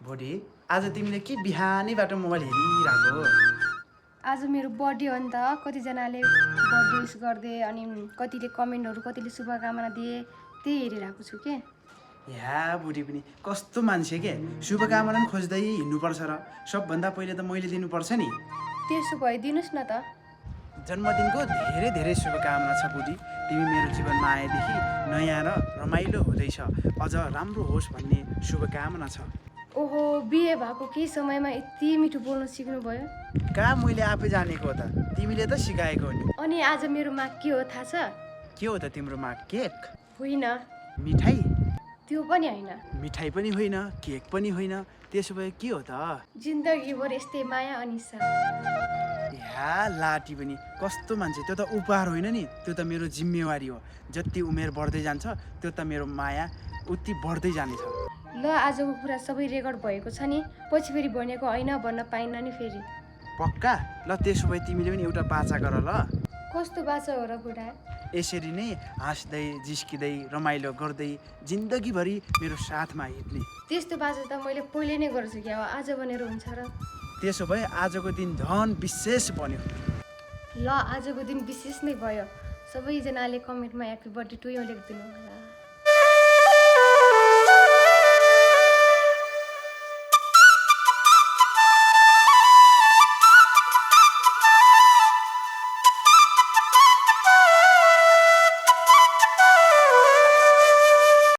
भोलि आज तिमीले के बिहानैबाट मोबाइल हेरिरहेको? आज मेरो बर्थडे हो नि त। कतिजनाले बर्थडे विस गर्दे अनि कतिले कमेन्टहरू कतिले शुभकामना दिए, त्यही हेरिरहेको छु के। या बुढी पनि कस्तो मान्छे के, शुभकामना पनि खोज्दै हिँड्नुपर्छ र सबभन्दा पहिले त मैले दिनुपर्छ नि। त्यसो भए दिनुहोस् न त। जन्मदिनको धेरै धेरै शुभकामना छ बुढी। तिमी मेरो जीवनमा आएदेखि नयाँ र रमाइलो हुँदैछ, अझ राम्रो होस् भन्ने शुभकामना छ। ओहो, बिहे भएको केही समयमा यति मिठो बोल्न सिक्नुभयो। कहाँ मैले आफै जानेको हो त, तिमीले त सिकाएको हो नि। अनि आज मेरोमा के हो थाहा छ? के हो त तिम्रोमा? केक? होइन, मिठाई? त्यो पनि होइन। मिठाई पनि होइन, केक पनि होइन, त्यसो भए के हो त? जिन्दगीभर यस्तै माया अनि साथ। या लाटी पनि कस्तो मान्छे, त्यो त उपहार होइन नि, त्यो त मेरो जिम्मेवारी हो। जति उमेर बढ्दै जान्छ त्यो त मेरो माया उति बढ्दै जानेछ। ल, आजको कुरा सबै रेकर्ड भएको छ नि, पछि फेरि भनेको होइन भन्न पाइन्न नि फेरि। पक्का? ल त्यसो भए तिमीले पनि एउटा बाचा गर ल। कस्तो बाचा हो र बुढा? यसरी नै हाँस्दै जिस्किँदै रमाइलो गर्दै जिन्दगीभरि मेरो साथमा हिँड्ने। त्यस्तो बाचा त मैले पहिले नै गर्छु क्या, आज भनेर हुन्छ र? त्यसो भए आजको दिन झन् विशेष बन्यो। ल, आजको दिन विशेष नै भयो। सबैजनाले कमेन्टमा ह्याप्पी बर्थडे टु यु लेखिदिनु होला।